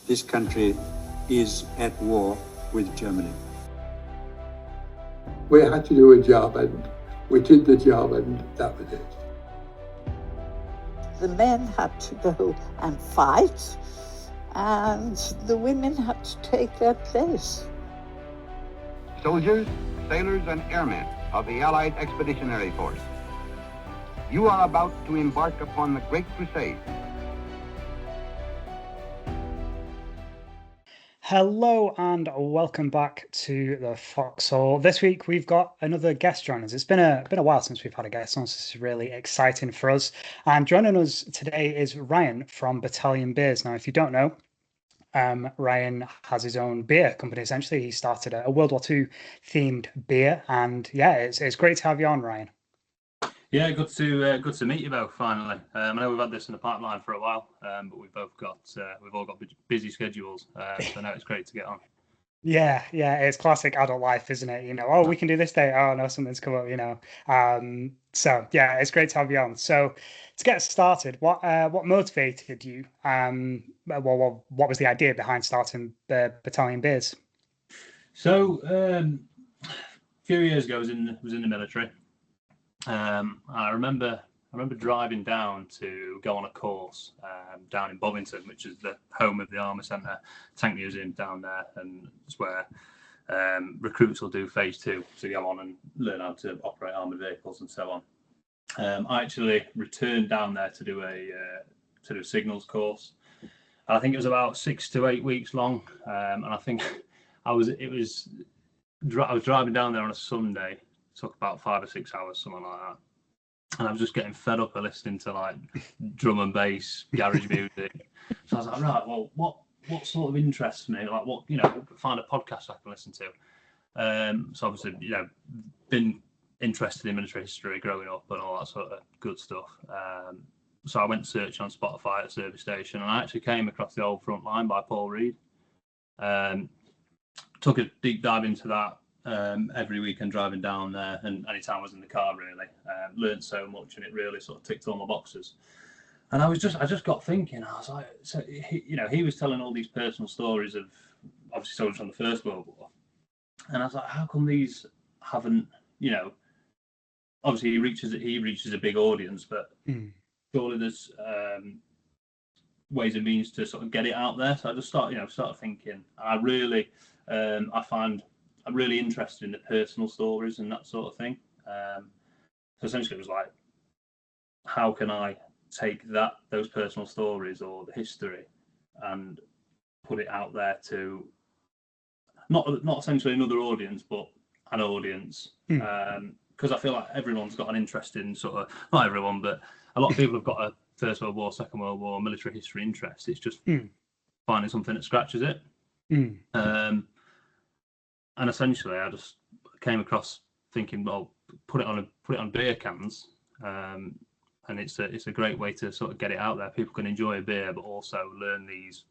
this country is at war with Germany. We had to do a job, and we did the job, and that was it. The men had to go and fight, and the women had to take their place. Soldiers, sailors, and airmen of the Allied Expeditionary Force, you are about to embark upon the Great Crusade. Hello and welcome back to the Foxhole. This week we've got another guest joining us. It's been a while since we've had a guest on, so this is really exciting for us. And joining us today is Ryan from Battalion Beers. Now, if you don't know, Ryan has his own beer company. Essentially, he started a World War II themed beer, and yeah, it's great to have you on, Ryan. Yeah, good to meet you both finally. I know we've had this in the pipeline for a while, but we've all got busy schedules. So now it's great to get on. Yeah, it's classic adult life, isn't it? You know, oh, we can do this day. Oh no, something's come up. You know, so yeah, it's great to have you on. So to get started, what motivated you? What was the idea behind starting the Battalion Beers? So a few years ago, I was in the military. I remember driving down to go on a course down in Bovington, which is the home of the Armour Centre Tank Museum down there, and it's where recruits will do phase 2 to go on and learn how to operate armoured vehicles and so on. I actually returned down there to do a signals course. I think it was about 6 to 8 weeks long, and I think I was driving down there on a Sunday. Took about 5 or 6 hours, something like that. And I was just getting fed up of listening to like drum and bass, garage music. So I was like, right, well, what sort of interests me? Like what, find a podcast I can listen to. So obviously, been interested in military history growing up and all that sort of good stuff. So I went searching on Spotify at a service station, and I actually came across the old Front Line by Paul Reed. Took a deep dive into that. Every weekend driving down there, and anytime I was in the car, really learned so much, and it really sort of ticked all my boxes. And I just got thinking, I was like, so he was telling all these personal stories of obviously soldiers from the First World War, and I was like, how come these haven't, obviously he reaches a big audience, but surely there's ways and means to sort of get it out there. So I just started thinking. I'm really interested in the personal stories and that sort of thing. So essentially it was like, how can I take those personal stories or the history and put it out there to not essentially another audience, but an audience. Because I feel like everyone's got an interest in sort of, not everyone, but a lot of people have got a First World War, Second World War, military history interest. It's just finding something that scratches it. And essentially, I just came across thinking, well, put it on beer cans, and it's a great way to sort of get it out there. People can enjoy a beer, but also learn these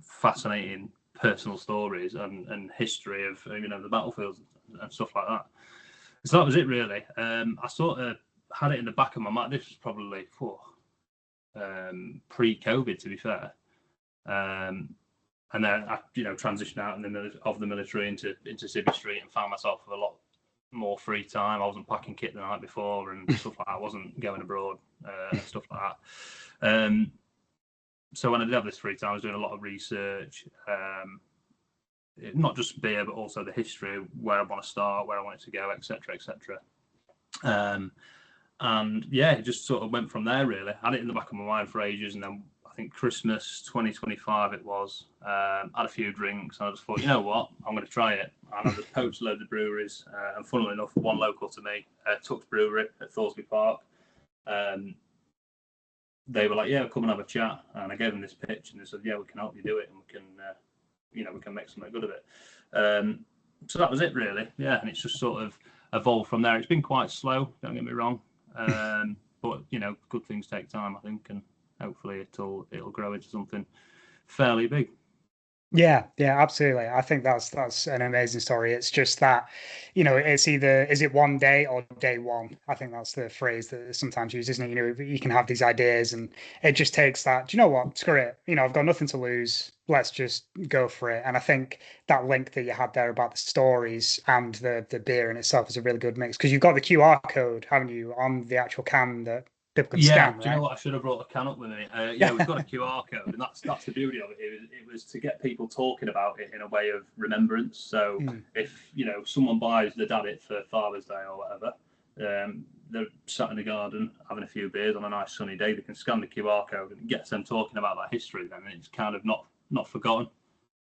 fascinating personal stories and history of the battlefields and stuff like that. So that was it, really. I sort of had it in the back of my mind. This was probably pre-COVID, to be fair. And then I, transitioned out of the military into Civvy Street and found myself with a lot more free time. I wasn't packing kit the night before and stuff like that. I wasn't going abroad and stuff like that. So when I did have this free time, I was doing a lot of research, not just beer, but also the history, where I want to start, where I want it to go, etc., etc. And yeah, it just sort of went from there, really. I had it in the back of my mind for ages, and then I think Christmas 2025 it was. Had a few drinks, and I just thought, you know what, I'm going to try it. And I just poached a load of breweries, and funnily enough, one local to me, Tuck's Brewery at Thorsby Park. They were like, yeah, come and have a chat. And I gave them this pitch, and they said, yeah, we can help you do it, and we can make something good of it. So that was it, really. Yeah, and it's just sort of evolved from there. It's been quite slow, don't get me wrong. But good things take time, I think, and hopefully it'll grow into something fairly big. Yeah, yeah, absolutely. I think that's an amazing story. It's just that, it's either is it one day or day one. I think that's the phrase that is sometimes used, isn't it? You can have these ideas and it just takes that. Do you know what? Screw it. I've got nothing to lose. Let's just go for it. And I think that link that you had there about the stories and the beer in itself is a really good mix because you've got the QR code, haven't you, on the actual can that people can Yeah, scan, do you know right? what? I should have brought a can up with me. Yeah, we've got a QR code, and that's the beauty of it. It was to get people talking about it in a way of remembrance. So Mm. if someone buys the dad it for Father's Day or whatever, they're sat in the garden having a few beers on a nice sunny day. They can scan the QR code and it gets them talking about that history. Then and it's kind of not forgotten.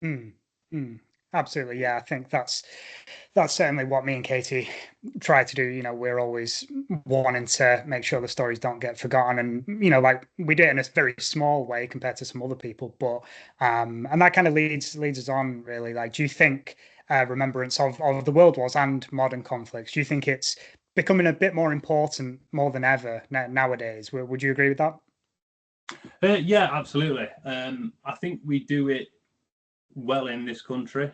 Mm. Mm. Absolutely, yeah. I think that's certainly what me and Katie try to do. We're always wanting to make sure the stories don't get forgotten, and like we do it in a very small way compared to some other people. But and that kind of leads us on really. Like, do you think remembrance of the world wars and modern conflicts? Do you think it's becoming a bit more important more than ever nowadays? Would you agree with that? Yeah, absolutely. I think we do it well in this country.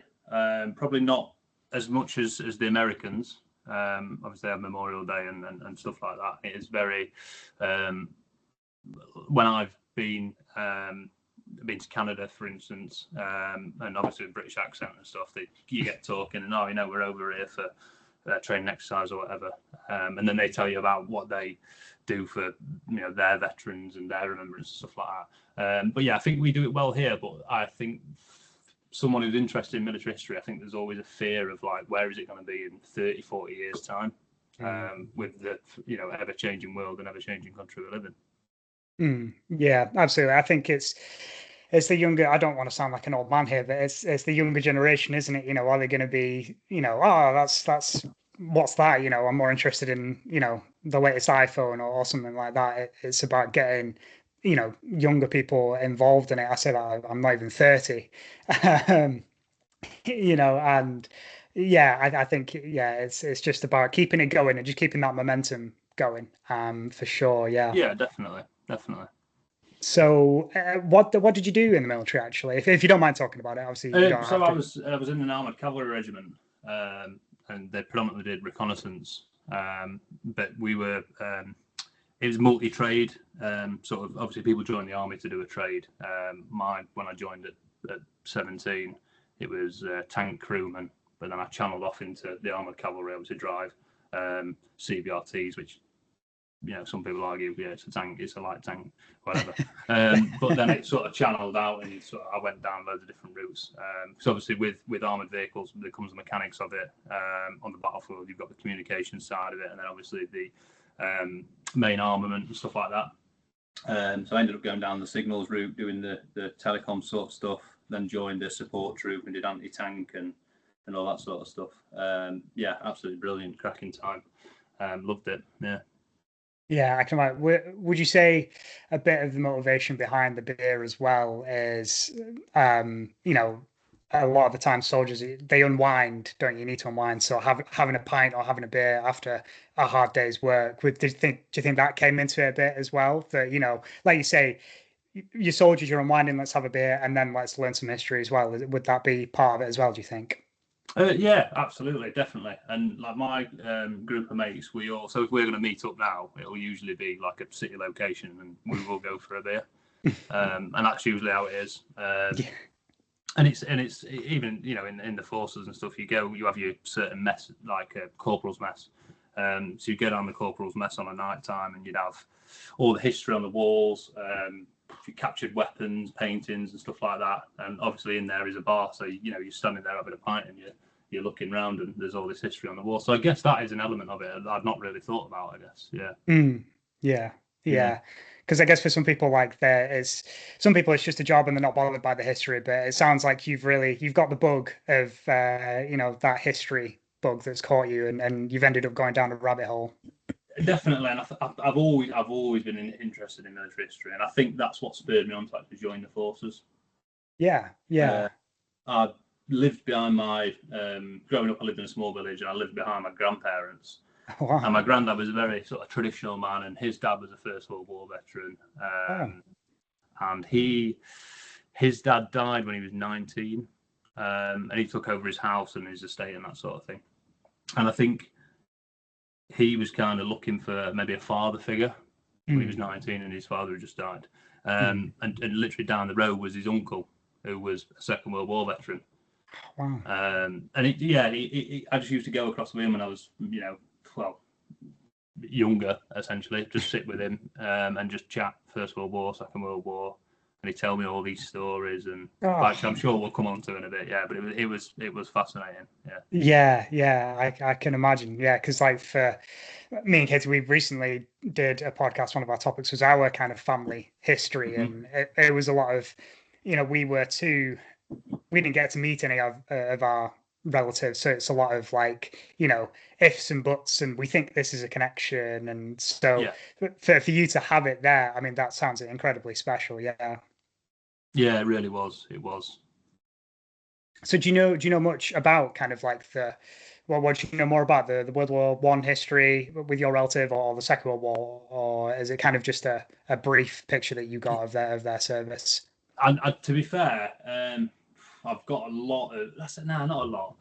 Probably not as much as the Americans. Obviously, they have Memorial Day and stuff like that. It is very. When I've been to Canada, for instance, and obviously with British accent and stuff, that you get talking and we're over here for training exercise or whatever, and then they tell you about what they do for their veterans and their remembrance and stuff like that. But yeah, I think we do it well here. But I think someone who's interested in military history, I think there's always a fear of like, where is it going to be in 30, 40 years time, with the ever changing world and ever changing country we live in. Yeah, absolutely. I think it's the younger. I don't want to sound like an old man here, but it's the younger generation, isn't it? Are they going to be, oh, that's what's that? I'm more interested in the latest iPhone or something like that. It's about getting younger people involved in it. I said I'm not even 30, um, and yeah, I think it's just about keeping it going and just keeping that momentum going. For sure, yeah. Yeah, definitely. So, what did you do in the military actually? If you don't mind talking about it, obviously you don't So have to. I was in an armored cavalry regiment, and they predominantly did reconnaissance. But we were it was multi-trade. Sort of obviously people join the army to do a trade. When I joined at 17, it was tank crewman. But then I channeled off into the armored cavalry, obviously drive CBRTs, which some people argue, yeah, it's a tank, it's a light tank, whatever. But then it sort of channeled out, and I went down loads of different routes. So obviously, with armored vehicles, there comes the mechanics of it. On the battlefield, you've got the communication side of it, and then obviously the main armament and stuff like that. So I ended up going down the signals route, doing the telecom sort of stuff. Then joined the support troop and did anti-tank and all that sort of stuff. Yeah, absolutely brilliant, cracking time. Loved it. Yeah. Yeah, I can like. Would you say a bit of the motivation behind the beer as well is, a lot of the time soldiers they unwind, don't you? You need to unwind. So having a pint or having a beer after a hard day's work. Do you think that came into it a bit as well? That like you say, your soldiers, you're unwinding. Let's have a beer and then let's learn some history as well. Would that be part of it as well? Do you think? Yeah, absolutely, definitely. And like my group of mates, so if we're going to meet up now, it'll usually be like a city location, and we will go for a beer, and that's usually how it is. Yeah. And it's even in the forces and stuff. You have your certain mess, like a corporal's mess. So you go down the corporal's mess on a night time, and you'd have all the history on the walls. Captured weapons, paintings, and stuff like that. And obviously, in there is a bar, so you're standing there having a pint, and you're looking around, and there's all this history on the wall. So I guess that is an element of it I've not really thought about. I guess, yeah. Yeah. Because I guess for some people, like some people it's just a job and they're not bothered by the history. But it sounds like you've got the bug of that history bug that's caught you, and you've ended up going down a rabbit hole. Definitely, and I've always been interested in military history, and I think that's what spurred me on to actually join the forces. Yeah. I lived behind my growing up. I lived in a small village, and I lived behind my grandparents. Wow. And my granddad was a very sort of traditional man, and his dad was a First World War veteran, and he his dad died when he was 19, and he took over his house and his estate and that sort of thing. And I think he was kind of looking for maybe a father figure when he was 19, and his father had just died. And literally down the road was his uncle, who was a Second World War veteran. Wow. I just used to go across with him when I was, younger, essentially, just sit with him and just chat First World War, Second World War, and he'd tell me all these stories, and which I'm sure we'll come on to in a bit. Yeah, but it was fascinating. Yeah. I can imagine. Yeah, because like for me and Katie, we recently did a podcast. One of our topics was our kind of family history, and it was a lot of, we didn't get to meet any of our relatives, so it's a lot of like, ifs and buts, and we think this is a connection, and so for you to have it there, I mean, that sounds incredibly special. Yeah, it really was. So do you know much about kind of like what do you know more about the World War One history with your relative, or the Second World War, or is it kind of just a brief picture that you got of their service? And to be fair, I've got a lot of. Not a lot.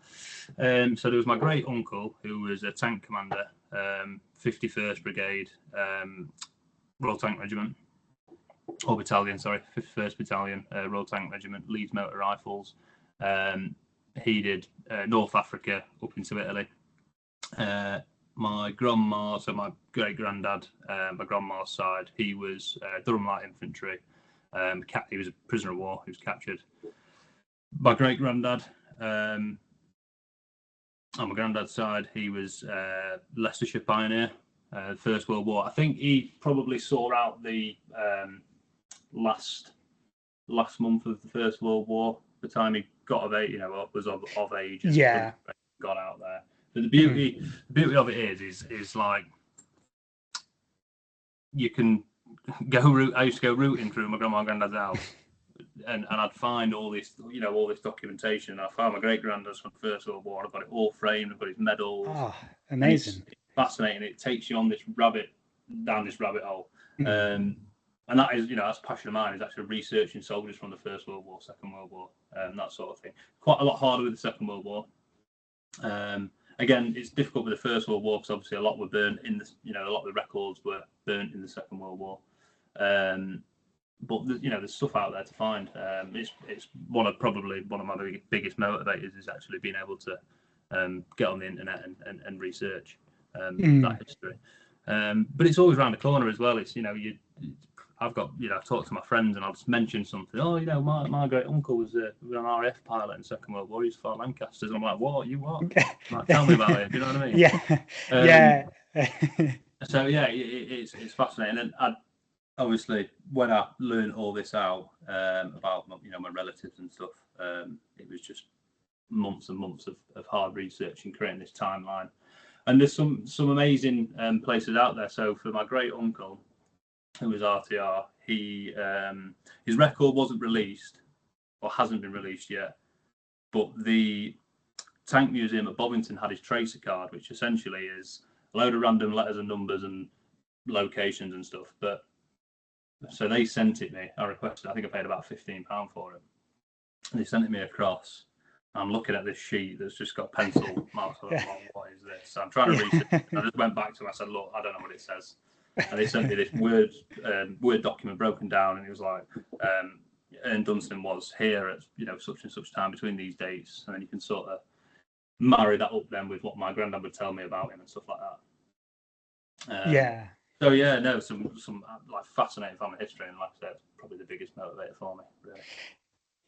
So there was my great uncle, who was a tank commander, 51st Brigade, Royal Tank Regiment, or Battalion, sorry, 51st Battalion, Royal Tank Regiment, Leeds Motor Rifles. He did North Africa up into Italy. My grandma, so my great granddad, my grandma's side, he was Durham Light Infantry. He was a prisoner of war. He was captured. My great granddad, on my granddad's side, he was Leicestershire pioneer, First World War. I think he probably saw out the last month of the First World War. The time he got of age, was of age. And got out there. But the beauty of it is like you can go. I used to go rooting through my grandma and granddad's house. And I'd find all this documentation. I found my great granddad's from the First World War. I've got it all framed. I've got his medals. Oh, amazing! It's fascinating. It takes you on down this rabbit hole. And that is, that's a passion of mine, is actually researching soldiers from the First World War, Second World War, that sort of thing. Quite a lot harder with the Second World War. Again, it's difficult with the First World War because obviously a lot were burnt in a lot of the records were burnt in the Second World War. But there's stuff out there to find. It's one of my biggest motivators is actually being able to get on the internet and research that history. But it's always around the corner as well. It's I've got I've talked to my friends and I'll just mention something. Oh, my great uncle was an RAF pilot in Second World War. He's fought Lancasters, and I'm like, what? You what? Like, tell me about it. Do you know what I mean? Yeah. So it's fascinating, and obviously when I learned all this out about my relatives and stuff, it was just months and months of hard research and creating this timeline. And there's some amazing places out there. So for my great uncle, who was RTR, his record wasn't released, or hasn't been released yet, but the Tank Museum at Bovington had his tracer card, which essentially is a load of random letters and numbers and locations and stuff. But so they sent it me. I requested. I think I paid about £15 for it. And they sent it me across. I'm looking at this sheet that's just got pencil marks on it. What is this? So I'm trying to read it. I just went back to him. I said, look, I don't know what it says. And they sent me this Word document broken down, and it was like, Ern Dunstan was here at such and such time between these dates, and then you can sort of marry that up then with what my granddad would tell me about him and stuff like that. So some like fascinating family history, and like I said, probably the biggest motivator for me, really.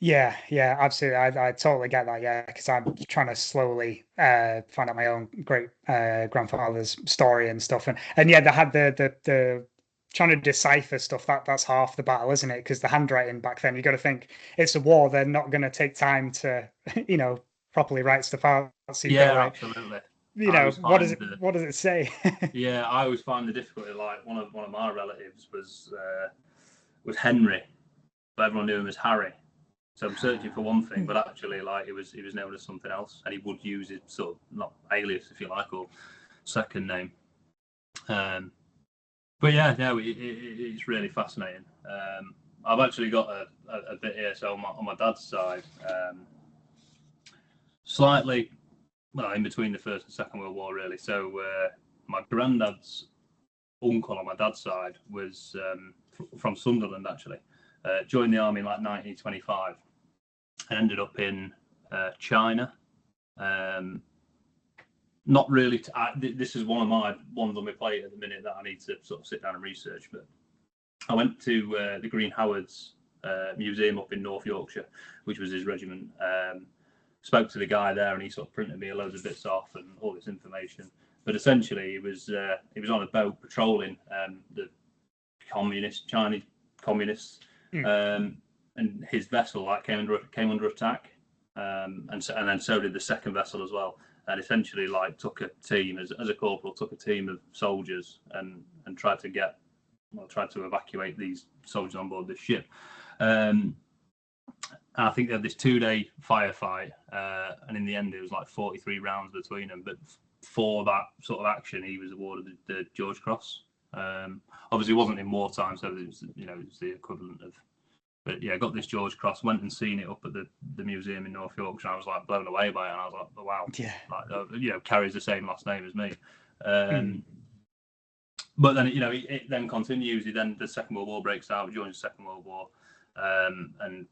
Yeah, absolutely. I totally get that. Because I'm trying to slowly find out my own great grandfather's story and stuff, and they had the trying to decipher stuff. That's half the battle, isn't it? Because the handwriting back then, you got to think it's a war. They're not going to take time to properly write stuff out. So absolutely. What does it say? Yeah, I always find the difficulty. Like one of my relatives was Henry, but everyone knew him as Harry. So I'm searching for one thing, but actually, like he was known as something else, and he would use his sort of not alias, if you like, or second name. But it's really fascinating. I've actually got a bit here. So on my dad's side, slightly, well, in between the First and Second World War, really. So my granddad's uncle on my dad's side was from Sunderland, actually. Joined the army in like 1925 and ended up in China. Not really. This is one of my ones on my plate at the minute that I need to sort of sit down and research. But I went to the Green Howards Museum up in North Yorkshire, which was his regiment. Spoke to the guy there, and he sort of printed me a load of bits off and all this information. But essentially, he was on a boat patrolling the Chinese communists, and his vessel came under attack, and then so did the second vessel as well. And essentially, took a team as a corporal, took a team of soldiers and tried to evacuate these soldiers on board this ship. I think they had this 2-day firefight, and in the end, it was like 43 rounds between them. But for that sort of action, he was awarded the George Cross. Obviously, it wasn't in wartime, so it was the equivalent of. But yeah, got this George Cross, went and seen it up at the museum in North Yorkshire. I was like blown away by it, and I was like, oh, wow, yeah, carries the same last name as me. But then it then continues. The Second World War breaks out, joins the Second World War, and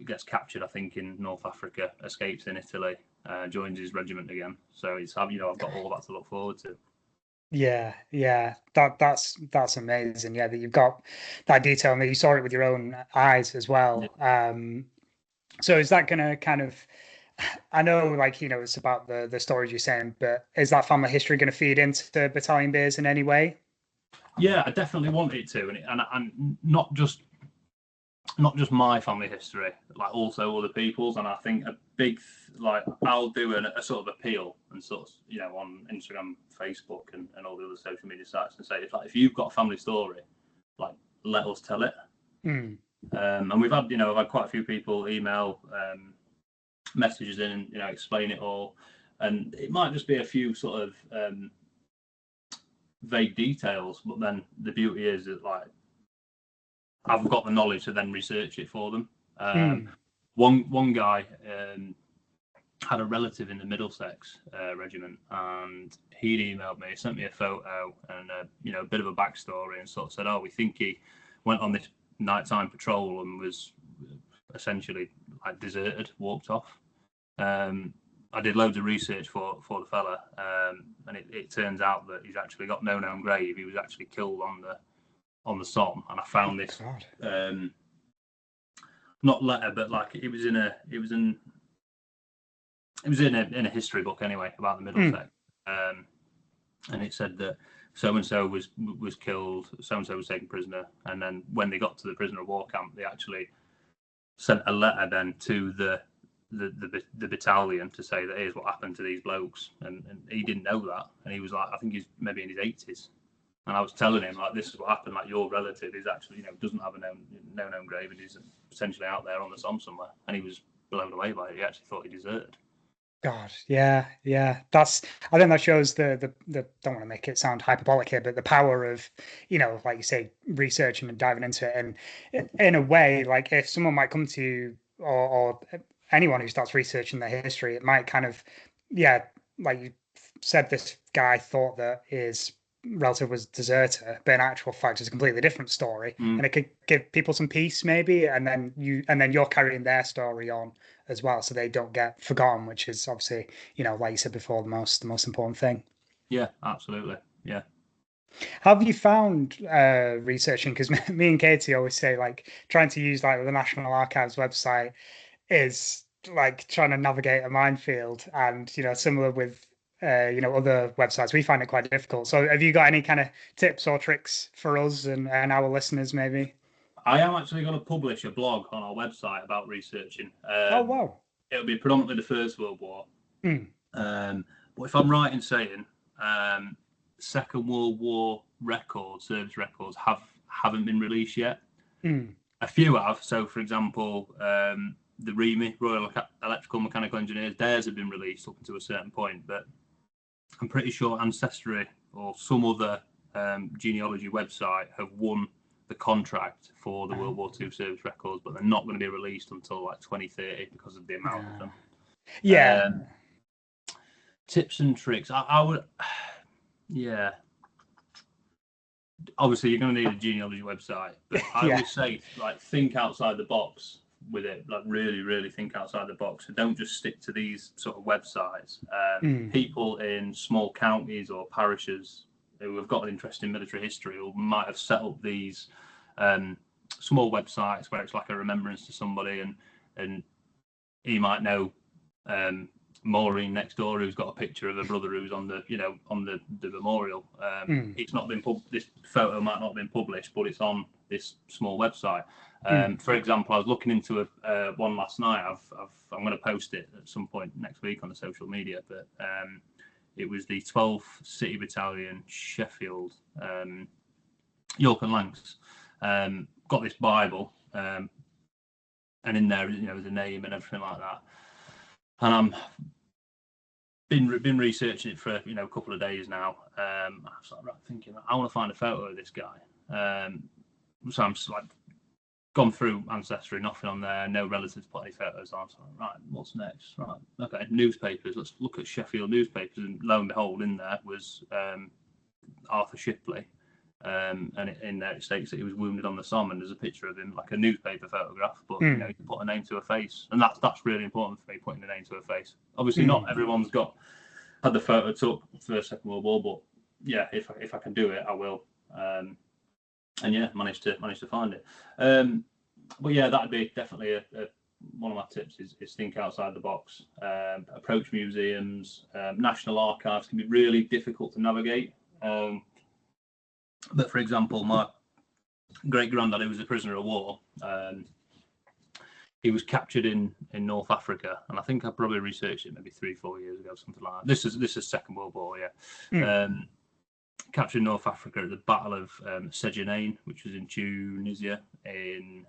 gets captured, I think, in North Africa, escapes in Italy, joins his regiment again. So it's I've got all that to look forward to. Yeah, that's amazing. Yeah, that you've got that detail and that you saw it with your own eyes as well. Yeah. So is that going to kind of, I know, it's about the stories you're saying, but is that family history going to feed into Battalion Beers in any way? Yeah, I definitely want it to, and not just my family history, also other people's. And I think a big I'll do a sort of appeal and sort of on Instagram, Facebook, and all the other social media sites, and say if you've got a family story, let us tell it. And we've had I've had quite a few people email messages in and explain it all, and it might just be a few sort of vague details, but then the beauty is that I've got the knowledge to then research it for them. One guy had a relative in the Middlesex regiment, and he'd emailed me, sent me a photo and a bit of a backstory, and sort of said, we think he went on this nighttime patrol and was essentially deserted, walked off. I did loads of research for the fella, and it turns out that he's actually got no known grave. He was actually killed on the Somme, and I found this not letter, but it was in a history book anyway about the Middlesex, and it said that so and so was killed, so and so was taken prisoner, and then when they got to the prisoner of war camp, they actually sent a letter then to the battalion to say that here's what happened to these blokes, and he didn't know that, and he was I think he's maybe in his 80s. And I was telling him, this is what happened. Your relative is actually, doesn't have no known grave, and is potentially out there on the Somme somewhere. And he was blown away by it. He actually thought he deserted. God, yeah. I think that shows the don't want to make it sound hyperbolic here, but the power of, like you say, researching and diving into it. And in a way, if someone might come to you or anyone who starts researching their history, it might kind of, like you said, this guy thought that his relative was deserter, but in actual fact it's a completely different story, and it could give people some peace maybe, and then you're carrying their story on as well, so they don't get forgotten, which is obviously, like you said before, the most important thing. Yeah, absolutely. Yeah. Have you found researching, because me and Katie always say trying to use the National Archives website is trying to navigate a minefield, and similar with other websites, we find it quite difficult. So have you got any kind of tips or tricks for us and our listeners maybe? I am actually going to publish a blog on our website about researching. Oh, wow. It'll be predominantly the First World War. But if I'm right in saying Second World War service records haven't been released yet. A few have. So, for example, the REME, Royal Electrical Mechanical Engineers, theirs have been released up to a certain point, but I'm pretty sure Ancestry or some other genealogy website have won the contract for the World War II service records, but they're not going to be released until like 2030 because of the amount of them. Yeah. Tips and tricks. I would, yeah. Obviously, you're going to need a genealogy website, but I always say, like, think outside the box with it. Like, really, really think outside the box. So don't just stick to these sort of websites. People in small counties or parishes who have got an interest in military history or might have set up these small websites where it's like a remembrance to somebody, and he might know Maureen next door who's got a picture of her brother who's on the the memorial. It's not been this photo might not have been published, but it's on this small website. For example, I was looking into one last night. I'm going to post it at some point next week on the social media, but it was the 12th City Battalion, Sheffield, York and Lancs. Got this Bible, and in there, the name and everything like that. And I'm been researching it for a couple of days now. I was like, thinking I want to find a photo of this guy. So I'm just like gone through Ancestry, nothing on there, no relatives put any photos on. So I'm like, right, what's next? Right, okay, newspapers. Let's look at Sheffield newspapers, and lo and behold, in there was Arthur Shipley. And in there it states that he was wounded on the Somme, and there's a picture of him, like a newspaper photograph, but you can put a name to a face, and that's really important for me, putting a name to a face. Obviously, not everyone's had the photo took First, Second World War, but yeah, if I can do it, I will. And yeah, managed to find it. But yeah, that'd be definitely one of my tips is think outside the box. Approach museums. National Archives can be really difficult to navigate. But for example, my great granddad, who was a prisoner of war, he was captured in North Africa, and I think I probably researched it maybe 3-4 years ago, something like that. This is Second World War, yeah. Captured in North Africa at the Battle of Sejanane, which was in Tunisia in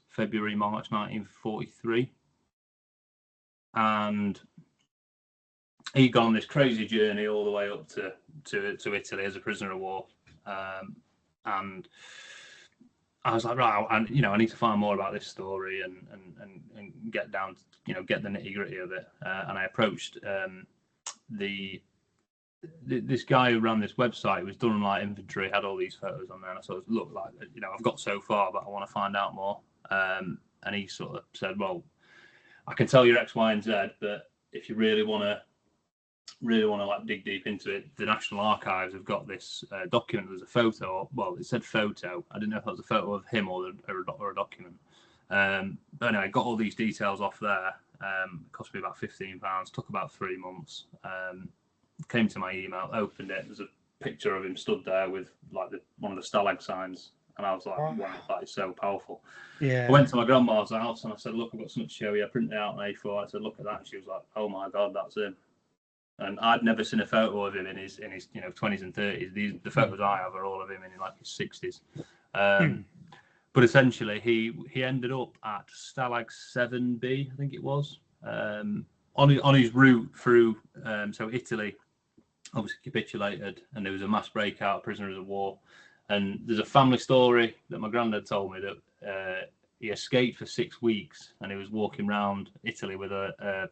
February, March 1943, and he'd gone on this crazy journey all the way up to Italy as a prisoner of war, and I was like, right, I need to find more about this story and get down, get the nitty gritty of it. And I approached this guy who ran this website. It was done like inventory, had all these photos on there, and I sort of looked like, I've got so far, but I want to find out more. And he sort of said, well, I can tell you X, Y, and Z, but if you really want to like dig deep into it, the National Archives have got this document. There's a photo. Well, it said photo. I didn't know if that was a photo of him or a document. But anyway, I got all these details off there. It cost me about £15. Took about 3 months. Came to my email, opened it. There's a picture of him stood there with like one of the stalag signs, and I was like, wow, that is so powerful. Yeah. I went to my grandma's house and I said, look, I've got something to show you. I printed it out on A4. I said, look at that. And she was like, oh my God, that's him. And I'd never seen a photo of him in his 20s and 30s. The photos I have are all of him in like his 60s. But essentially, he ended up at Stalag 7B, I think it was, on his route through. So Italy obviously capitulated, and there was a mass breakout of prisoners of war. And there's a family story that my granddad told me that he escaped for 6 weeks, and he was walking around Italy with a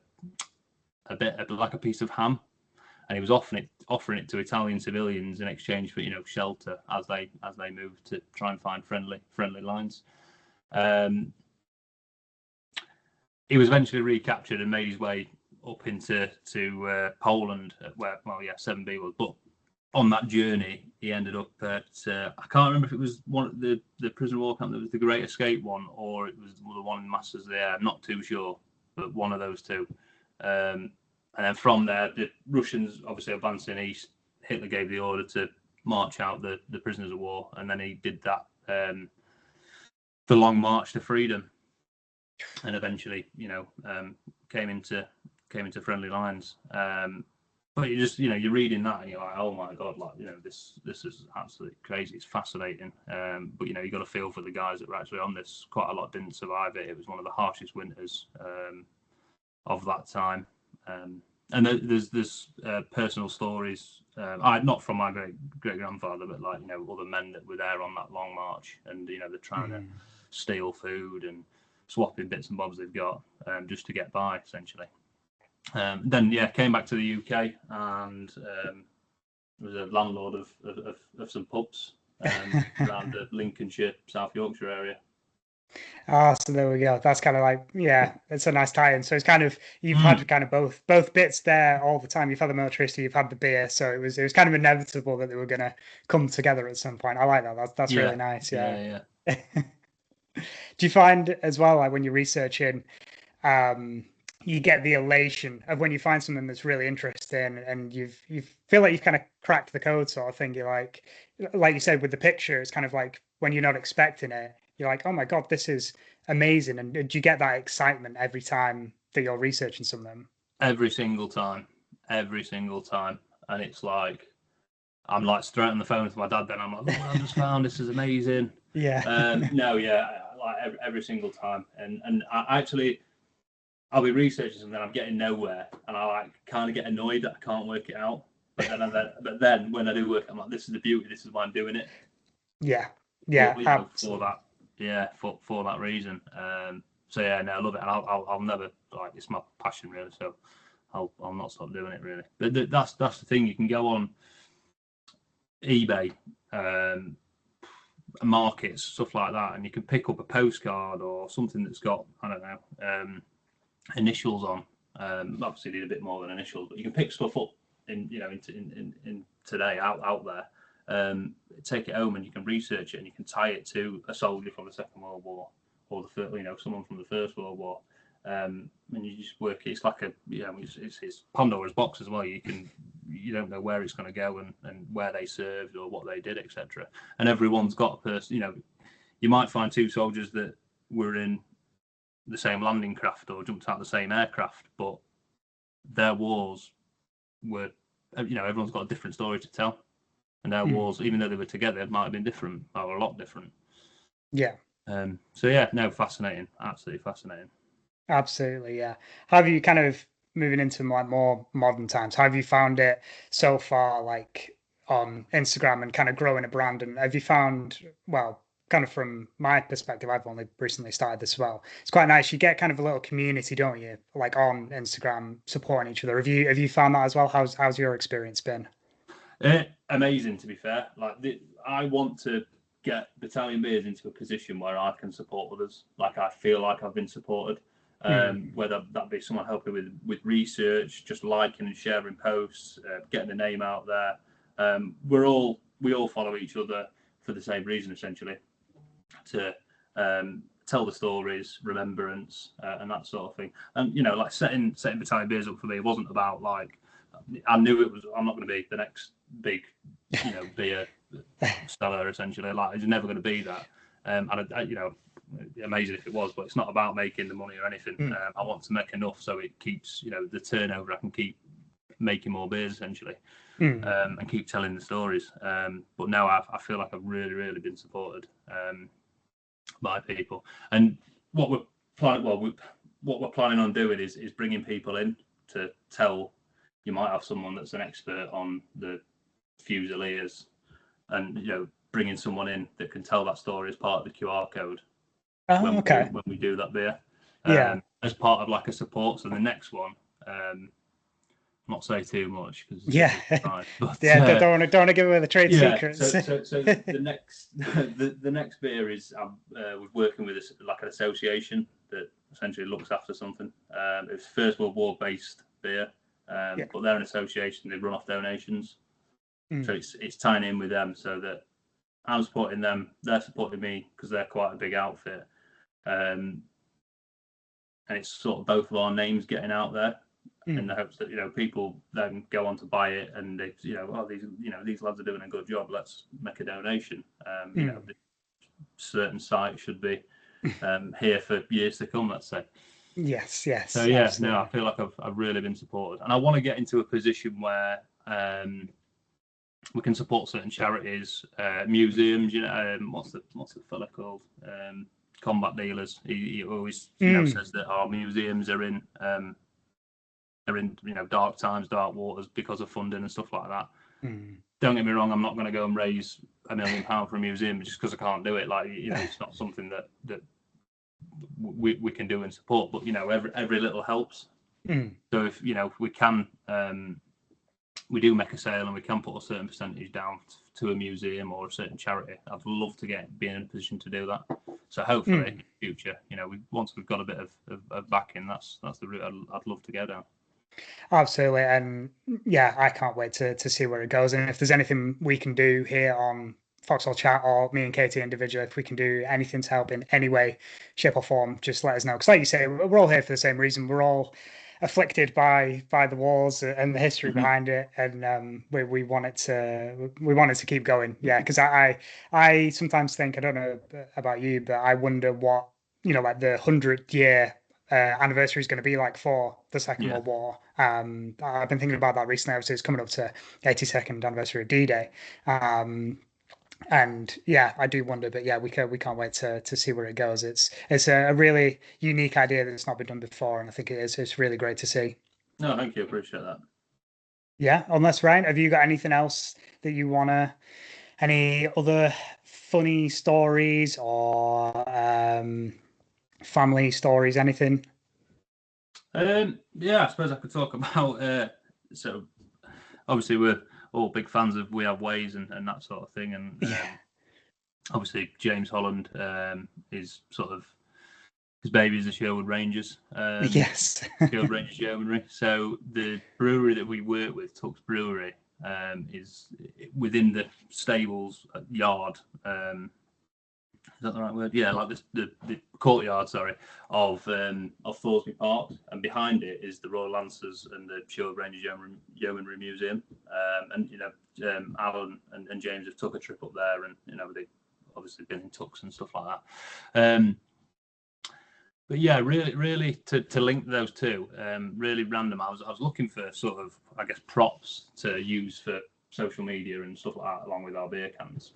bit like a piece of ham, and he was offering it to Italian civilians in exchange for shelter as they moved to try and find friendly lines. He was eventually recaptured and made his way up into Poland, where 7B was. But on that journey, he ended up at I can't remember if it was one of the prisoner of war camp that was the Great Escape one, or it was the one in Masters there. I'm not too sure, but one of those two. And then from there, the Russians obviously advancing east. Hitler gave the order to march out the prisoners of war, and then he did that, the Long March to Freedom, and eventually, came into friendly lines. But you just, you're reading that and you're like, oh my God, like, this is absolutely crazy. It's fascinating. But you got to feel for the guys that were actually on this. Quite a lot didn't survive it. It was one of the harshest winters of that time. And there's personal stories, not from my great grandfather, but like other men that were there on that long march, and they're trying to steal food and swapping bits and bobs they've got just to get by, essentially. Then came back to the UK and was a landlord of some pubs around the Lincolnshire, South Yorkshire area. So there we go. That's kind of like, it's a nice tie-in. So it's kind of, you've had kind of both bits there all the time. You've had the military history, you've had the beer, so it was kind of inevitable that they were going to come together at some point. I like that. That's really nice. Yeah. Do you find as well, like when you're researching, you get the elation of when you find something that's really interesting and you feel like you've kind of cracked the code, sort of thing? You're like you said with the picture, it's kind of like when you're not expecting it, you're like, oh my God, this is amazing. And do you get that excitement every time that you're researching something? Every single time. And it's like, I'm like straight on the phone with my dad then. I'm like, look what I just found, this is amazing. Like every single time. And I actually, I'll be researching something, I'm getting nowhere, and I like kind of get annoyed that I can't work it out. But then when I do work, I'm like, this is the beauty, this is why I'm doing it. For that. For that reason. I love it, and I'll never, like, it's my passion really, so I'll not stop doing it really. But that's the thing, you can go on eBay, markets, stuff like that, and you can pick up a postcard or something that's got, I don't know, initials on. Obviously need a bit more than initials, but you can pick stuff up in today out there. Take it home and you can research it, and you can tie it to a soldier from the Second World War or someone from the First World War. And you just work. It's like it's Pandora's box as well. You don't know where it's going to go and where they served or what they did, etc. And everyone's got a person. You might find two soldiers that were in the same landing craft or jumped out the same aircraft, but their wars were, everyone's got a different story to tell, and their wars, even though they were together, might have been different, or a lot different. Fascinating, absolutely fascinating. Absolutely, yeah. How have you kind of, moving into like more modern times, how have you found it so far, like on Instagram and kind of growing a brand? And have you found, well, kind of from my perspective, I've only recently started this as well. It's quite nice. You get kind of a little community, don't you? Like on Instagram, supporting each other. Have you found that as well? How's your experience been? Amazing, to be fair. Like I want to get Battalion Beers into a position where I can support others. Like I feel like I've been supported. Whether that be someone helping with research, just liking and sharing posts, getting the name out there. We all follow each other for the same reason, essentially, to tell the stories, remembrance, and that sort of thing. And like setting Battalion Beers up for me, it wasn't about like, I knew it was, I'm not going to be the next big beer seller, essentially. Like it's never going to be that. And amazing if it was, but it's not about making the money or anything. I want to make enough so it keeps the turnover. I can keep making more beers, essentially, and keep telling the stories. But now I feel like I've really been supported by people. And what we're planning on doing is bringing people in to tell. You might have someone that's an expert on the Fusiliers, and bringing someone in that can tell that story as part of the QR code. When we do that beer, as part of like a support. So the next one, not say too much because don't want to give away the trade secrets. So the next beer is we're working with an association that essentially looks after something. It's First World War based beer, but they're an association. They run off donations, so it's tying in with them so that I'm supporting them, they're supporting me because they're quite a big outfit. And it's sort of both of our names getting out there in the hopes that people then go on to buy it, and they these lads are doing a good job, let's make a donation. The certain site should be here for years to come, let's say. Yes. So I feel like I've really been supported, and I want to get into a position where we can support certain charities, museums. What's the fella called? Combat dealers. He always says that our museums are in are in dark times, dark waters because of funding and stuff like that. Mm. Don't get me wrong, I'm not going to go and raise £1 million for a museum just because I can't do it. Like, it's not something that we can do and support. But every little helps. Mm. So if we can, we do make a sale and we can put a certain percentage down to a museum or a certain charity, I'd love to be in a position to do that. So hopefully in the future, once we've got a bit of backing, that's the route I'd love to go down. Absolutely. And yeah, I can't wait to see where it goes. And if there's anything we can do here on Foxhole Chat, or me and Katie individually, if we can do anything to help in any way, shape or form, just let us know. Because like you say, we're all here for the same reason. We're all afflicted by the wars and the history behind it, and we want it to keep going. Yeah, because I sometimes think, I don't know about you, but I wonder what like the 100th year anniversary is going to be like for the Second World War. I've been thinking about that recently. Obviously, it's coming up to 82nd anniversary of D-Day. And yeah, I do wonder, but yeah, we can't wait to see where it goes. It's a really unique idea that's not been done before, and I think it's really great to see. No, thank you, appreciate that. Yeah, unless Ryan, have you got anything else that you any other funny stories or family stories, anything? Yeah, I suppose I could talk about. So obviously we're all big fans of We Have Ways and that sort of thing, and obviously James Holland is sort of his baby is the Sherwood Rangers. Yes, Sherwood Rangers Yeomanry. So the brewery that we work with, Tuck's Brewery, is within the stables yard. Is that the right word? Yeah, like the courtyard, of Thoresby Park, and behind it is the Royal Lancers and the Sherwood Rangers Yeomanry Museum. And Alan and James have took a trip up there, and they've obviously been in Tucks and stuff like that. But yeah, really to link those two, really random. I was looking for sort of, I guess, props to use for social media and stuff like that, along with our beer cans.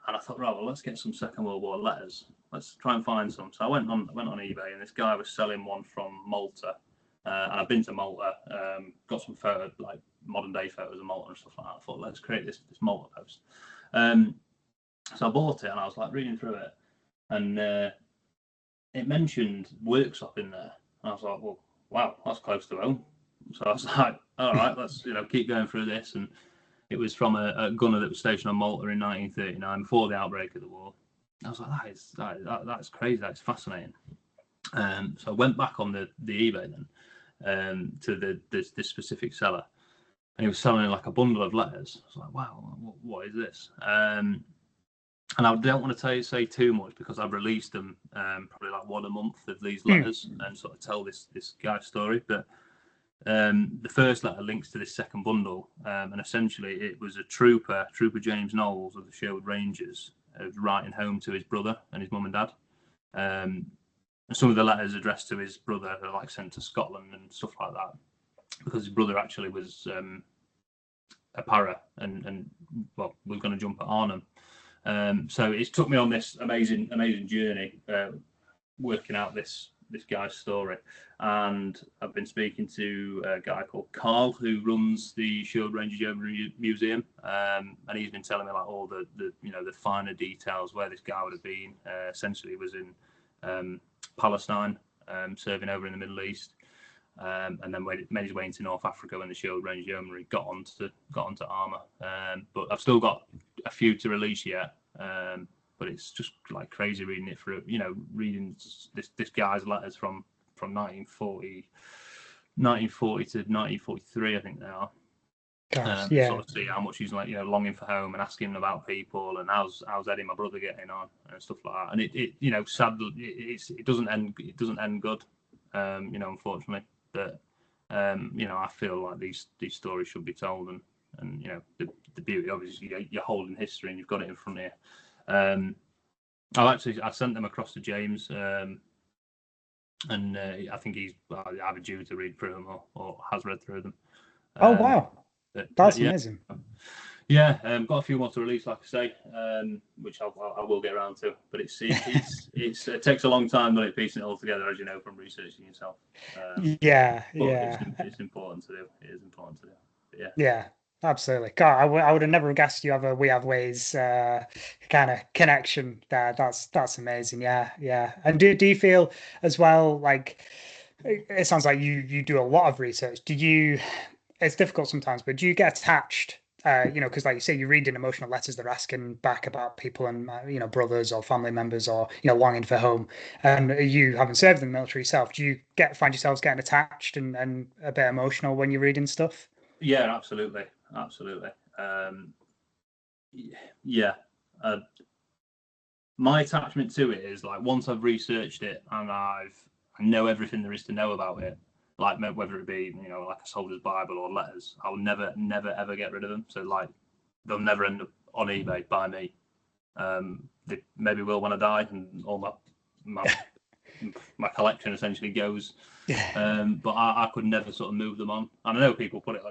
And I thought, right, well, let's get some Second World War letters. Let's try and find some. So I went on eBay, and this guy was selling one from Malta. And I've been to Malta, got some photos, like modern day photos of Malta and stuff like that. I thought, let's create this Malta post. So I bought it, and I was like reading through it, and it mentioned workshop in there. And I was like, well, wow, that's close to home. So I was like, all right, let's keep going through this. And it was from a gunner that was stationed on Malta in 1939, before the outbreak of the war. I was like, that's crazy. That's fascinating. So I went back on the eBay then to this specific seller, and he was selling like a bundle of letters. I was like, wow, what is this? And I don't want to say too much, because I've released them probably like one a month of these letters and sort of tell this guy's story. But the first letter links to this second bundle, and essentially it was a trooper James Knowles of the Sherwood Rangers, writing home to his brother and his mum and dad. And some of the letters addressed to his brother are like sent to Scotland and stuff like that, because his brother actually was a para and well, was going to jump at Arnhem. So it's took me on this amazing journey, working out this guy's story. And I've been speaking to a guy called Carl, who runs the Sherwood Rangers Yeomanry Museum, and he's been telling me like all the finer details where this guy would have been. Essentially, he was in Palestine, serving over in the Middle East, and then made his way into North Africa when the Sherwood Rangers Yeomanry got onto Armour. But I've still got a few to release yet. But it's just like crazy reading it reading this guy's letters from 1940 to 1943, I think they are. Sort of see how much he's like longing for home and asking about people, and how's Eddie, my brother, getting on and stuff like that. And it sadly it doesn't end good, unfortunately. But I feel like these stories should be told, and the beauty obviously you're holding history and you've got it in front of you. I sent them across to James, and I think he's either due to read through them or has read through them. Oh wow, that's amazing. Yeah, got a few more to release, like I say, which I will get around to. But it takes a long time, doesn't it, piecing it all together, as you know from researching yourself. Yeah, But yeah. it's important to do. It is important to do. But yeah. Yeah, absolutely. God, I would have never guessed you have a We Have Ways kind of connection there. That's amazing. Yeah, yeah. And do you feel as well like it sounds like you do a lot of research. Do you? It's difficult sometimes, but do you get attached? Because like you say, you're reading emotional letters they're asking back about people and brothers or family members or longing for home. And you haven't served in the military yourself. Do you find yourselves getting attached and a bit emotional when you're reading stuff? Yeah, absolutely, absolutely. Yeah, my attachment to it is like once I've researched it and I know everything there is to know about it, like whether it be like a soldier's Bible or letters, I'll never ever get rid of them. So like they'll never end up on eBay by me. They maybe will when I die and all my collection essentially goes. But I could never sort of move them on. And I know people put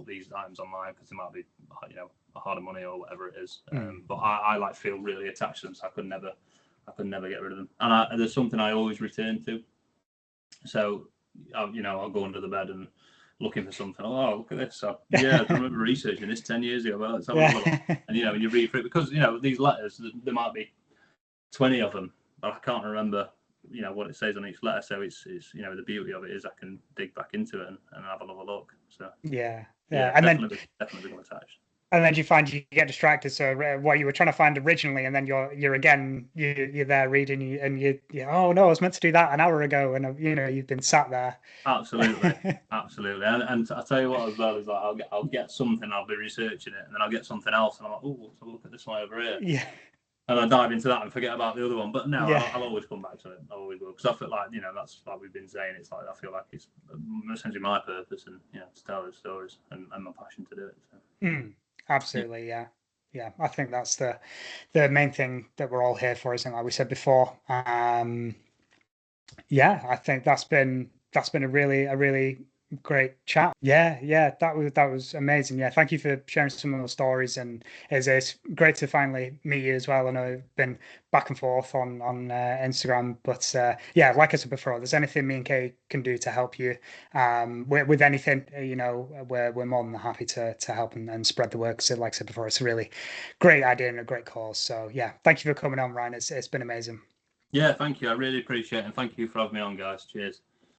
these items online because they might be a harder money or whatever it is. But I like feel really attached to them, so I could never get rid of them. And there's something I always return to. So I'll go under the bed and looking for something. Oh, look at this! I remember researching this 10 years ago. Well, let's have a look. And and you read through it because these letters, there might be 20 of them, but I can't remember what it says on each letter. So it's the beauty of it is I can dig back into it and have another look. So yeah, and definitely become attached. And then you find you get distracted. So what you were trying to find originally, and then you're there reading, and you oh no, I was meant to do that an hour ago, and you've been sat there. Absolutely, absolutely. And I tell you what as well is like I'll get something, I'll be researching it, and then I'll get something else, and I'm like, oh, let's have a look at this one over here. Yeah. And I dive into that and forget about the other one. But no, yeah. I'll always come back to it. I always will. Because I feel like, that's like we've been saying. It's like I feel like it's essentially my purpose and, to tell those stories and my passion to do it. So. Absolutely, yeah. Yeah. I think that's the main thing that we're all here for, isn't it? Like we said before. Yeah, I think that's been a really great chat. Yeah, that was amazing. Yeah, thank you for sharing some of the stories, and it's great to finally meet you as well. I know we've been back and forth on Instagram, but yeah, like I said before, if there's anything me and Kay can do to help you with anything, we're more than happy to help and spread the word. So like I said before, it's a really great idea and a great cause. So yeah, thank you for coming on, Ryan. It's been amazing. Yeah, thank you. I really appreciate it. And thank you for having me on, guys. Cheers.